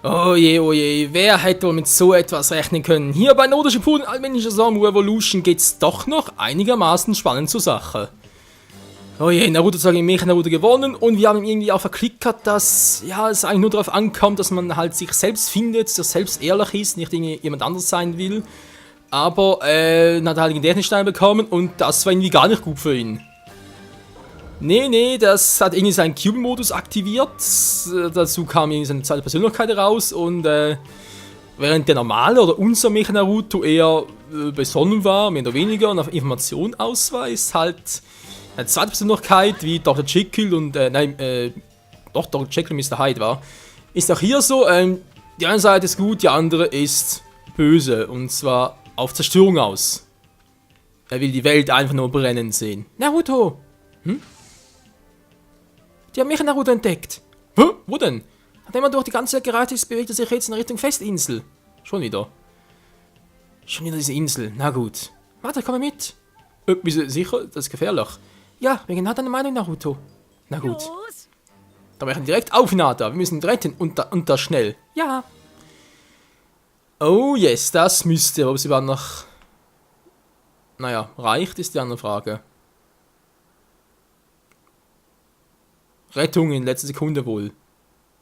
oh je, wer hätte wohl mit so etwas rechnen können? Hier bei Naruto Shippuden Allmännlicher Samu Evolution geht's doch noch einigermaßen spannend zur Sache. Oh je, Naruto hat gegen Mecha Naruto gewonnen und wir haben irgendwie auch verklickert, dass ja, es eigentlich nur darauf ankommt, dass man halt sich selbst findet, sich selbst ehrlich ist, nicht jemand anderes sein will. Aber dann hat er halt den Gedächtnisstein bekommen und das war irgendwie gar nicht gut für ihn. Nee, das hat irgendwie seinen Cube-Modus aktiviert. Dazu kam irgendwie seine zweite Persönlichkeit raus und während der normale oder unser Mecha Naruto eher besonnen war, mehr oder weniger, und auf Informationen ausweist, halt eine zweite Persönlichkeit wie Dr. Jekyll und, doch, Dr. Jekyll und Mr. Hyde war, ist auch hier so, die eine Seite ist gut, die andere ist böse, und zwar auf Zerstörung aus. Er will die Welt einfach nur brennen sehen. Naruto! Hm? Die haben mich in Naruto entdeckt. Hä? Wo denn? Nachdem er durch die ganze Zeit gereist ist, bewegt er sich jetzt in Richtung Festinsel. Schon wieder. Schon wieder diese Insel. Na gut. Warte, komm mit. Bist du sicher? Das ist gefährlich. Ja, wegen genau deiner Meinung, Naruto. Na gut. Dann machen wir direkt auf, Hinata. Wir müssen ihn retten und das schnell. Ja. Oh yes, das müsste. Ob sie überhaupt noch... Naja, reicht, ist die andere Frage. Rettung in letzter Sekunde wohl.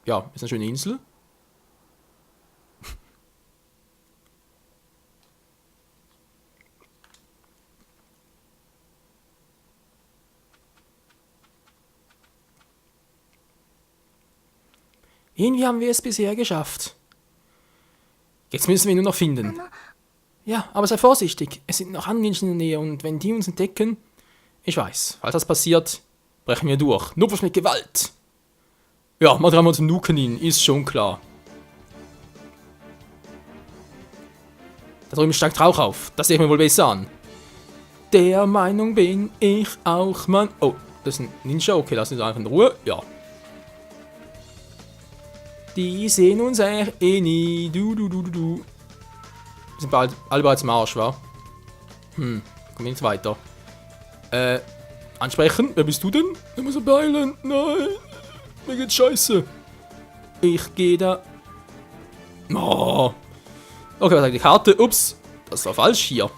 Ja, ist eine schöne Insel. Irgendwie haben wir es bisher geschafft. Jetzt müssen wir ihn nur noch finden. Ja, aber sei vorsichtig. Es sind noch andere Menschen in der Nähe und wenn die uns entdecken... Ich weiß, falls das passiert, brechen wir durch. Nur mit Gewalt. Ja, mal dreimal zum Nuken ihn, ist schon klar. Da drüben steigt Rauch auf. Das sehe ich mir wohl besser an. Der Meinung bin ich auch, Mann. Oh, das ist ein Ninja. Okay, lass uns einfach in Ruhe. Ja. Die sehen uns echt eh nie. Du. Wir sind bald, alle bereits im Arsch, wa? Kommen wir nicht weiter. Ansprechen. Wer bist du denn? Ich muss beilen. Nein. Mir geht's scheiße. Ich gehe da. Oh. Okay, was sagt die Karte? Ups. Das war falsch hier.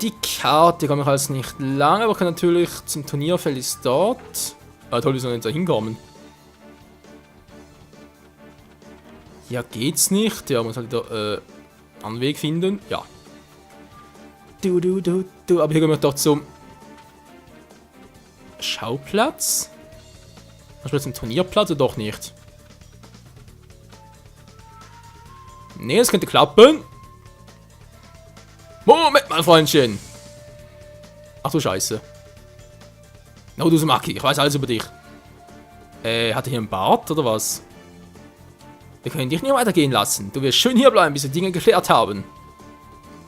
Die Karte kann ich also nicht lange, aber kann natürlich zum Turnierfeld ist dort. Ah, toll, ist noch nicht da hinkommen. Ja, geht's nicht. Ja, muss halt wieder einen Weg finden. Ja. Aber hier gehen wir doch zum Schauplatz. Was wir zum Turnierplatz oder doch nicht? Nee, das könnte klappen. Moment mal, Freundchen. Ach du Scheiße. No, du Maki, ich weiß alles über dich. Hat er hier einen Bart oder was? Wir können dich nicht weitergehen lassen. Du wirst schön hierbleiben, bis wir Dinge geklärt haben.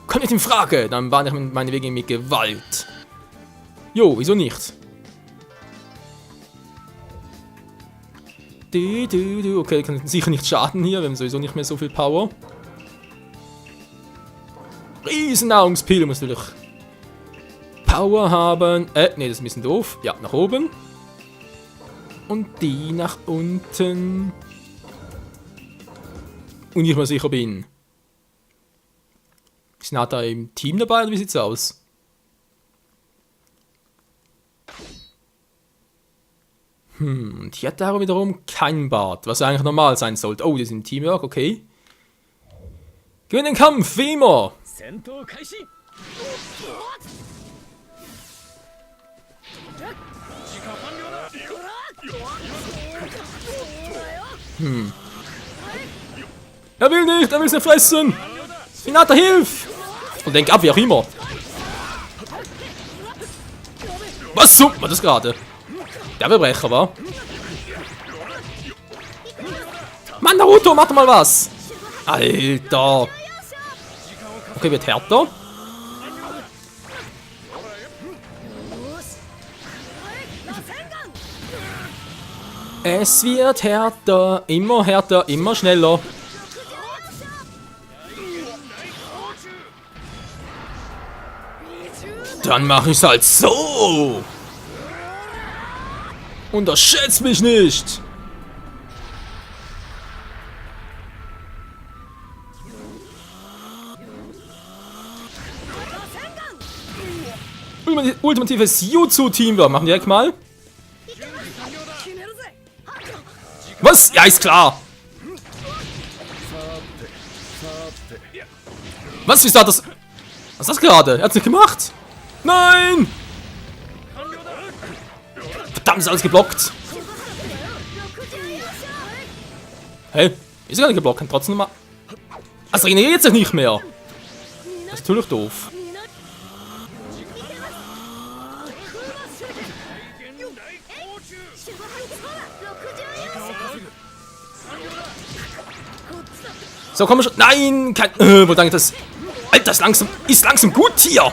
Komm nicht in Frage, dann bahne ich meine Wege mit Gewalt. Jo, wieso nicht? Okay, kann sicher nicht schaden hier, wir haben sowieso nicht mehr so viel Power. Riesennahrungspille muss natürlich Power haben. Ne, das ist ein bisschen doof. Ja, nach oben. Und die nach unten. Und ich mal sicher bin. Ist Nata im Team dabei oder wie sieht's aus? Und hier hat er wiederum keinen Bart, was eigentlich normal sein sollte. Oh, die sind im Teamwork, okay. Gewinn den Kampf, wie immer! Er will nicht, er will sie fressen! Hinata, hilf! Und denk ab, wie auch immer. Was zum... war das gerade? Der Verbrecher war. Mann, Naruto, mach doch mal was! Alter! Okay, wird härter. Es wird härter, immer schneller. Dann mache ich's halt so. Unterschätzt mich nicht. ultimatives Jutsu-Teamwork. Machen wir direkt mal. Was? Ja, ist klar. Was? Wieso hat das... Was ist das gerade? Er hat's nicht gemacht. Nein! Verdammt, ist alles geblockt. Hey, ist gar nicht geblockt. Kann trotzdem mal... Also regeneriert sich nicht mehr. Das ist natürlich doof. So, komm schon. Nein! Kein... wo danke das... Alter, ist langsam gut hier!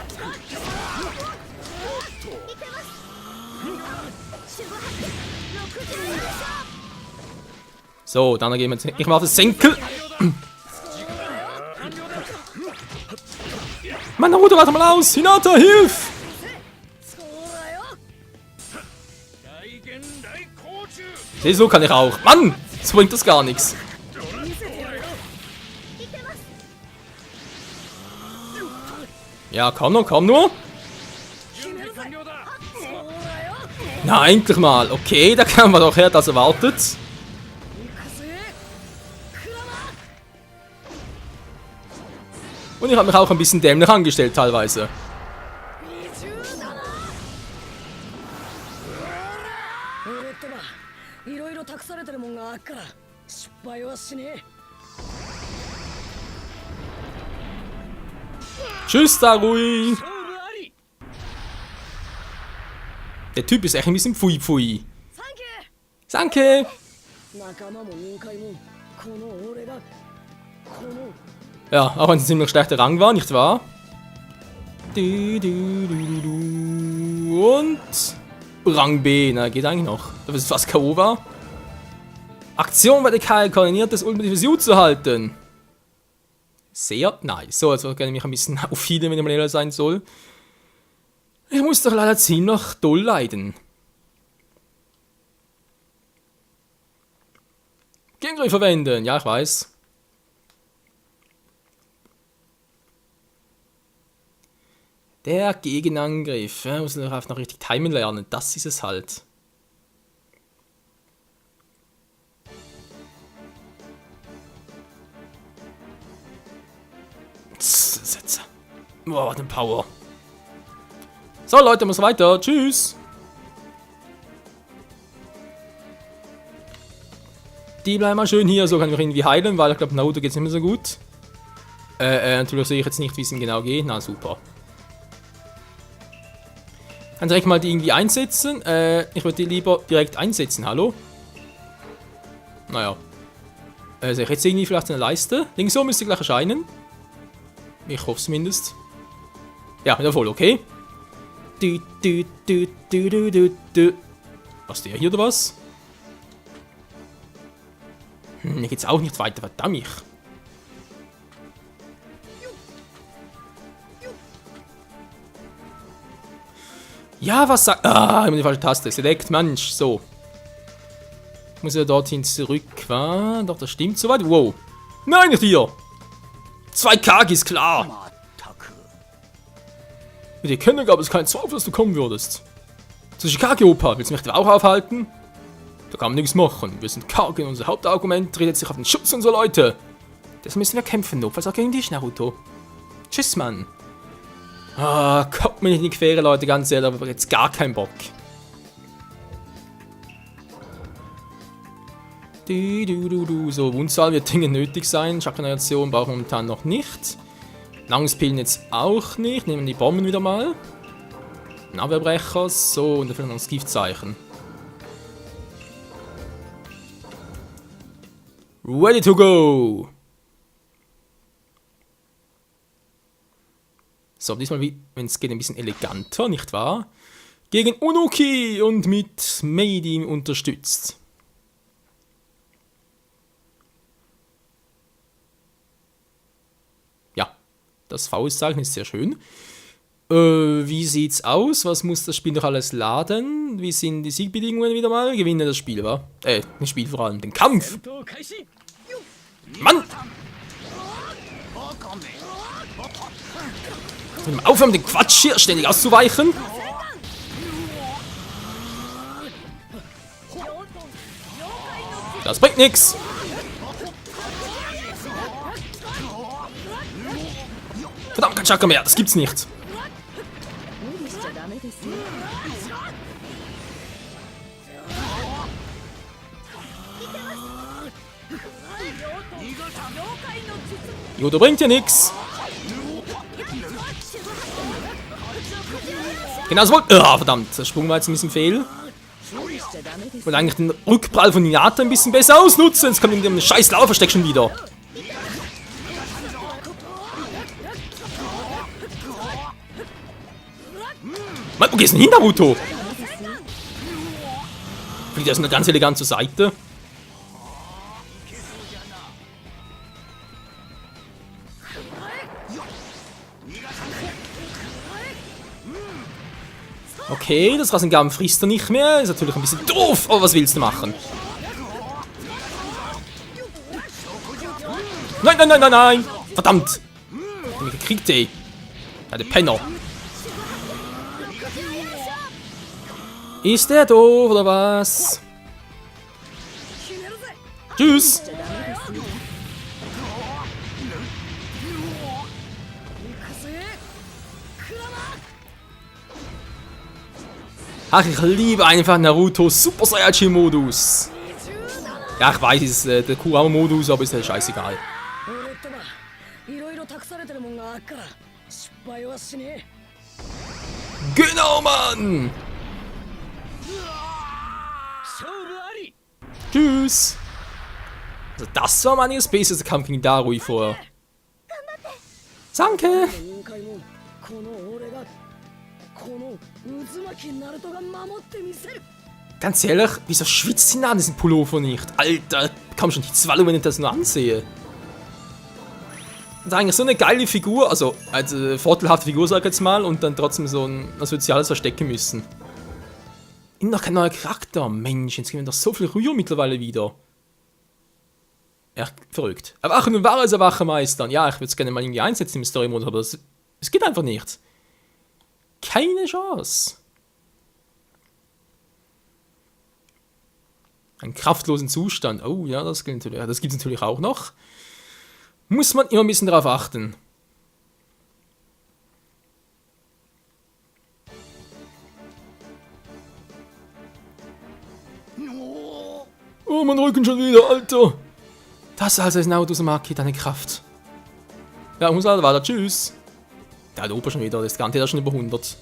So, dann gehen wir jetzt nicht mal auf das Senkel. Mann, Naruto, warte mal aus! Hinata, hilf! So kann ich auch. Mann! So bringt das gar nichts. Ja, komm nur. Na, endlich mal. Okay, da kann man doch her, das erwartet. Und ich habe mich auch ein bisschen dämlich angestellt, teilweise. Tschüss, Darui. Der Typ ist echt ein bisschen Pfui. Danke. Ja, auch wenn es ein ziemlich schlechter Rang war, nicht wahr? Und Rang B, na geht eigentlich noch. Das ist fast K.O. war. Aktion bei der Kai koordiniert das ultimative Jutsu halten. Sehr nice. So, also kann ich mich ein bisschen auffieden, wenn ich mal ehrlich sein soll. Ich muss doch leider ziemlich doll leiden. Gegengriff verwenden, ja, ich weiß. Der Gegenangriff. Ja, muss ich noch richtig timen lernen. Das ist es halt. Boah, den Power. So, Leute, muss weiter. Tschüss. Die bleiben mal schön hier. So kann ich mich irgendwie heilen, weil ich glaube, Naruto geht es nicht mehr so gut. Natürlich sehe ich jetzt nicht, wie es ihm genau geht. Na, super. Kann direkt mal die irgendwie einsetzen. Ich würde die lieber direkt einsetzen. Hallo? Naja. Sehe ich jetzt irgendwie vielleicht eine Leiste? Links so müsste gleich erscheinen. Ich hoffe es zumindest. Ja, wieder voll, okay. Was, der hier oder was? Hier geht's auch nicht weiter, verdammt. Ja, was sagt... Ah, immer die falsche Taste. Select, Mensch, so. Ich muss ja dorthin zurück, wa? Doch, das stimmt soweit. Wow. Nein, nicht hier. 2 Kagis, klar. Mit dir kennen gab es keinen Zweifel, dass du kommen würdest. Tsuchikage-Opa, willst du mich etwa auch aufhalten? Da kann man nichts machen. Wir sind Kage und unser Hauptargument redet sich auf den Schutz unserer Leute. Das müssen wir kämpfen, notfalls auch gegen dich, Naruto. Tschüss, Mann. Ah, kommt mir nicht in die Quere, Leute, ganz ehrlich, aber jetzt gar keinen Bock. So, Wundzahl wird dringend nötig sein. Chakra-Reaktion brauchen wir momentan noch nicht. Nahrungspillen jetzt auch nicht. Nehmen wir die Bomben wieder mal. Nahbrecher. So, und dafür noch das Giftzeichen. Ready to go! So, diesmal, wenn es geht, ein bisschen eleganter, nicht wahr? Gegen Unuki und mit Meidi unterstützt. Ja, das V-Zeichen ist sehr schön. Wie sieht's aus? Was muss das Spiel noch alles laden? Wie sind die Siegbedingungen wieder mal? Gewinne das Spiel, wa? Nicht Spiel, vor allem den Kampf! Mann! Aufhören, den Quatsch hier ständig auszuweichen! Das bringt nix. Verdammt, kein Chakra mehr. Das gibt's nicht. Yoda bringt ja nix. Genau, das wollte... Ah, verdammt. Der Sprung war jetzt ein bisschen fehl. Ich wollte eigentlich den Rückprall von Hinata ein bisschen besser ausnutzen. Jetzt kommt in dem scheiß Lauerversteck schon wieder. Mann, wo gehst du denn hin, Naruto? Fliegt das nur ganz elegant zur Seite. Okay, das Rasengaben frisst er nicht mehr. Ist natürlich ein bisschen doof. Aber was willst du machen? Nein, nein, nein, nein, nein. Verdammt. Ich hab mich gekriegt, ey. Ja, der Penner. Ist der doof, oder was? Tschüss. Ach, ich liebe einfach Naruto's Super Saiyajin-Modus. Ja, ich weiß, es ist der Kurama-Modus, aber ist ja scheißegal. Genau, Mann! Tschüss! Also das war mein bester Kampf gegen Darui vorher. Danke! Ganz ehrlich, wieso schwitzt sie an diesen Pullover nicht? Alter, komm schon, die Zwallow, wenn ich das nur ansehe. Das ist eigentlich so eine geile Figur, also vorteilhafte Figur, sag ich jetzt mal, und dann trotzdem so ein Soziales verstecken müssen. Immer noch kein neuer Charakter. Mensch, jetzt kriegen wir doch so viel Rühr mittlerweile wieder. Ja, verrückt. Erwachen und wahres Erwachen meistern. Ja, ich würde es gerne mal irgendwie einsetzen im Story-Modus, aber es geht einfach nicht. Keine Chance. Einen kraftlosen Zustand. Oh ja, das gibt es natürlich auch noch. Muss man immer ein bisschen darauf achten. Oh, mein Rücken schon wieder, Alter. Das also ist Naruto Uzumaki, deine Kraft. Ja, muss halt weiter. Tschüss. Der hat Opa schon wieder, das Ganze ist schon über 100.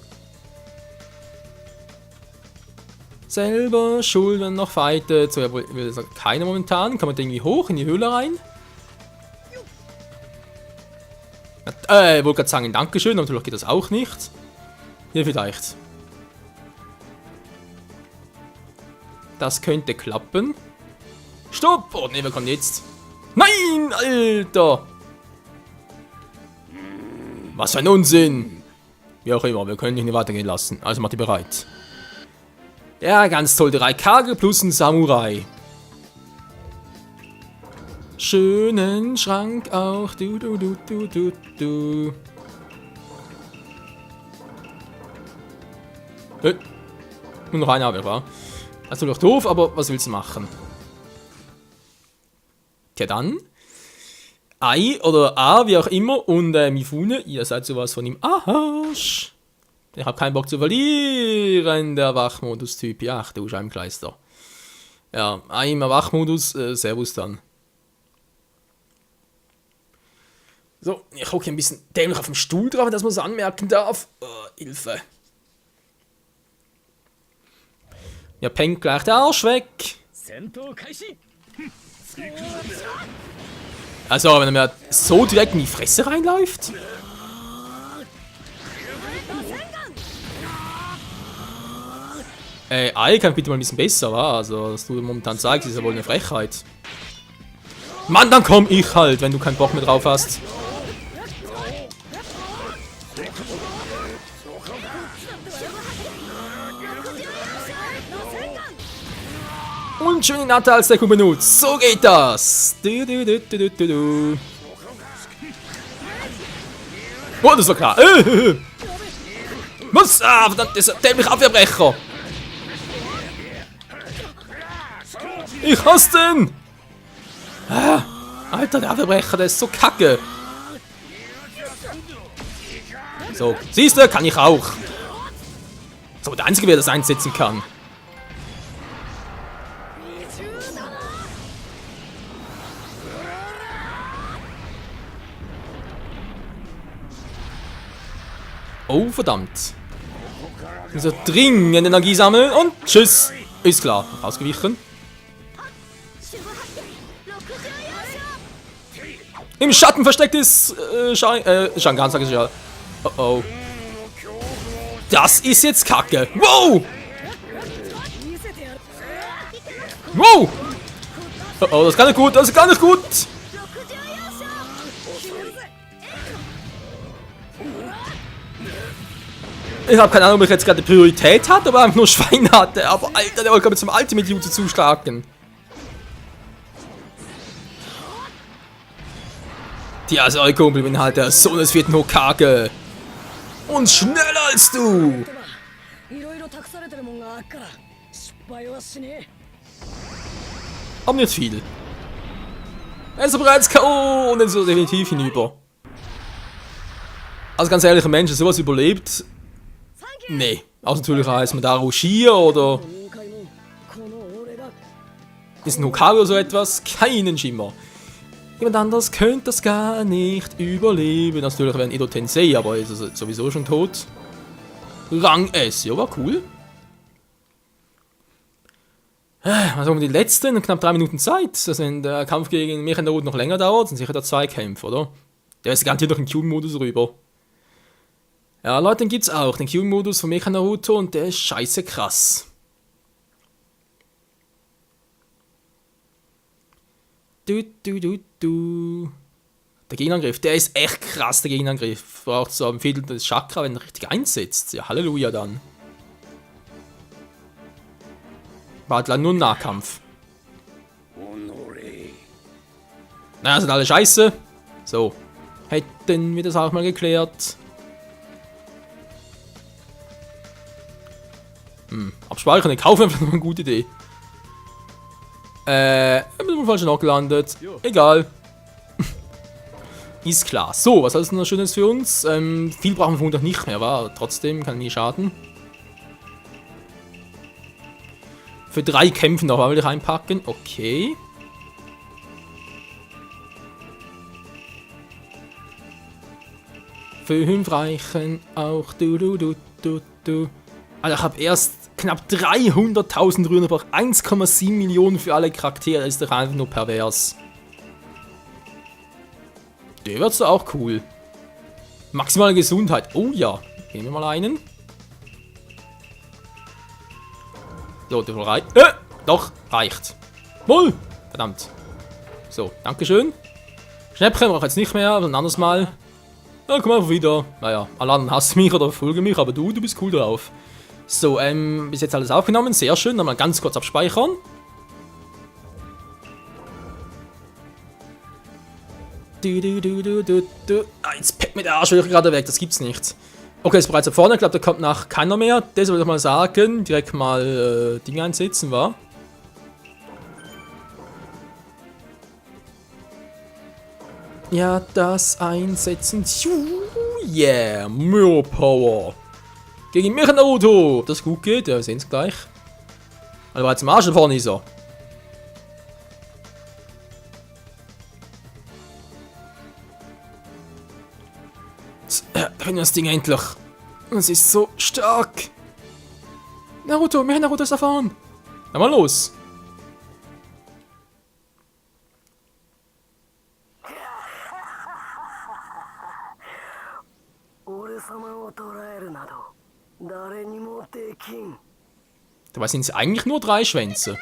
Selber schuld, wenn noch fightet. So, ja, will sagen, keiner momentan. Kann man da irgendwie hoch in die Höhle rein? Ich wollte gerade sagen, Dankeschön, aber natürlich geht das auch nicht. Hier vielleicht. Das könnte klappen. Stopp! Oh ne, wer kommt jetzt? Nein, Alter! Was für ein Unsinn! Wie auch immer, wir können dich nicht weitergehen lassen. Also macht ihr bereit. Ja, ganz toll. 3 Kage plus ein Samurai. Schönen Schrank auch. Du. Nur noch eine habe ich, wa? Das ist natürlich doof, aber was willst du machen? Tja dann. Ai oder A, wie auch immer. Und Mifune, ihr seid sowas von im Arsch. Ich habe keinen Bock zu verlieren, der Wachmodus-Typ. Ja, ach du Scheibenkleister. Ja, Ai im Wachmodus, Servus dann. So, ich hocke ein bisschen dämlich auf dem Stuhl drauf, dass man es anmerken darf. Hilfe. Ja, pennt gleich der Arsch weg. Also, wenn er mir so direkt in die Fresse reinläuft. Ai kann bitte mal ein bisschen besser, wa? Also, was du momentan sagst, ist ja wohl eine Frechheit. Mann, dann komm ich halt, wenn du keinen Bock mehr drauf hast. Und schön Hinata als Deckung benutzt. So geht das. Oh, das war klar. Was? Ah, verdammt, dieser dämliche Abwehrbrecher. Ich hasse den! Ah, Alter, der Verbrecher, der ist so kacke. So, siehst du, kann ich auch. So, der Einzige, wer das einsetzen kann. Oh, verdammt. Ich muss dringend Energie sammeln und tschüss. Ist klar, ausgewichen. Im Schatten versteckt ist Shangan, sag ich ja. Oh oh. Das ist jetzt Kacke. Wow! Wow! Oh oh, das ist gar nicht gut, das ist gar nicht gut. Ich habe keine Ahnung, ob ich jetzt gerade Priorität hatte, aber einfach nur Schwein hatte. Aber Alter, der wollte mit zum Ultimate Jutsu zuschlagen. Ja, also euer Kumpel, bin halt der Sohn des 4. Hokage. Und schneller als du. Aber nicht viel. Er ist bereits K.O. und dann ist er definitiv hinüber. Also ganz ehrlich, ein Mensch, der sowas überlebt. Nee. Außer natürlich heißt man da Roshia oder. Ist ein Hokage oder so etwas? Keinen Schimmer. Jemand anders könnte das gar nicht überleben. Natürlich wäre ein Edo Tensei, aber ist er sowieso schon tot. Rang S, ja, war cool. Also die letzten knapp 3 Minuten Zeit. Das sind der Kampf gegen Mecha Naruto noch länger dauert, sind sicher da 2 Kämpfe, oder? Der ist garantiert noch im Q-Modus rüber. Ja, Leute, den gibt's auch, den Q-Modus von Mecha Naruto und der ist scheiße krass. Der Gegenangriff, der ist echt krass, der Gegenangriff. Braucht so ein Viertel des Chakra, wenn er richtig einsetzt. Ja, Halleluja dann. War halt nur ein Nahkampf. Naja, sind alle scheiße. So. Hätten wir das auch mal geklärt. Abspeichern, ich kaufe einfach noch eine gute Idee. Ich bin falsch noch gelandet. Egal. Ist klar. So, was ist denn noch Schönes für uns? Viel brauchen wir vermutlich nicht mehr, aber trotzdem kann nie schaden. Für 3 Kämpfe noch will ich einpacken. Okay. Für 5 reichen auch du. Also ich habe erst knapp 300.000 Rühren, aber 1,7 Millionen für alle Charaktere. Das ist doch einfach nur pervers. Der wird so auch cool. Maximale Gesundheit. Oh ja. Gehen wir mal einen. So, der reicht. Doch, reicht. Wohl. Verdammt. So, dankeschön. Schnäppchen brauche ich jetzt nicht mehr, aber ein anderes Mal. Ja, komm einfach wieder. Naja, alle anderen hassen mich oder folgen mich, aber du bist cool drauf. So, bis jetzt alles aufgenommen. Sehr schön. Dann mal ganz kurz abspeichern. Jetzt packt mir der Arsch gerade weg. Das gibt's nicht. Okay, ist bereits da vorne. Ich glaube, da kommt nach keiner mehr. Das wollte ich mal sagen. Direkt mal Dinge einsetzen, war. Ja, das einsetzen. Yeah, Mirror Power. Gegen Mecha Naruto. Ob das gut geht, ja, wir sehen es gleich. Also bereits im Arsch, da vorne ist er. Da können wir das Ding endlich. Das ist so stark. Naruto, Mecha Naruto ist da vorne. Na mal los. Dabei sind es eigentlich nur 3 Schwänze.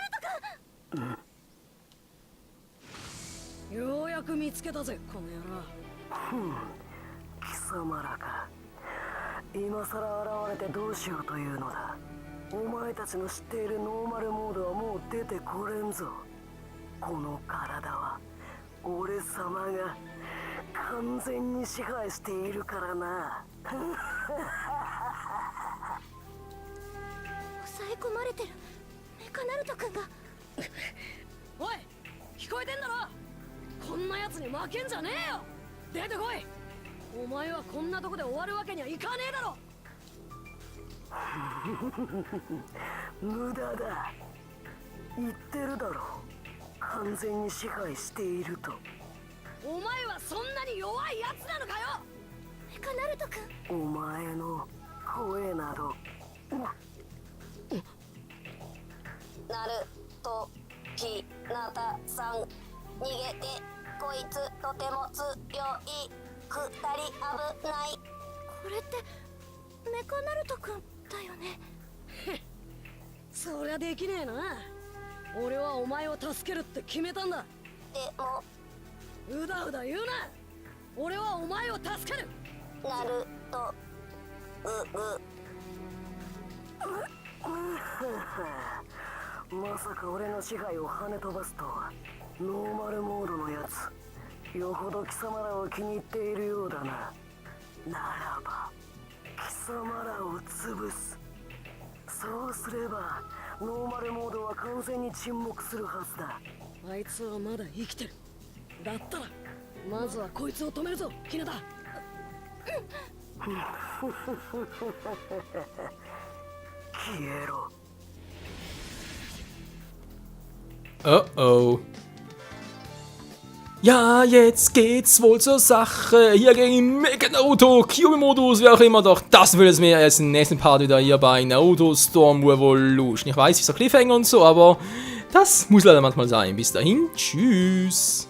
おい、聞こえてんだろ。こんなやつに負けんじゃねえよ。出てこい。お前はこんなとこで終わるわけにはいかねえだろ。無駄だ。言ってるだろ。完全に支配していると。お前はそんなに弱いやつなのかよ。メカナルト君、お前の声など。ナルトヒナタさん、逃げて。こいつとても強い。二人危ない。これってメカナルト君だよね。そりゃできねえな。俺はお前を助けるって決めたんだ。でもうだうだ言うな。俺はお前を助ける。ナルトまさか俺の支配を跳ね飛ばすとは。ノーマルモードのやつ、よほど貴様らを気に入っているようだな。ならば貴様らを潰す。そうすればノーマルモードは完全に沈黙するはずだ。あいつはまだ生きてる。だったらまずはこいつを止めるぞ、ヒナタ。消えろ。Oh oh. Ja, jetzt geht's wohl zur Sache. Hier gegen Mega Naruto, Kyuubi-Modus, wie auch immer. Doch das wird es mir erst im nächsten Part wieder hier bei Naruto Storm Revolution. Ich weiß, ich sag Cliffhanger und so, aber das muss leider manchmal sein. Bis dahin, tschüss.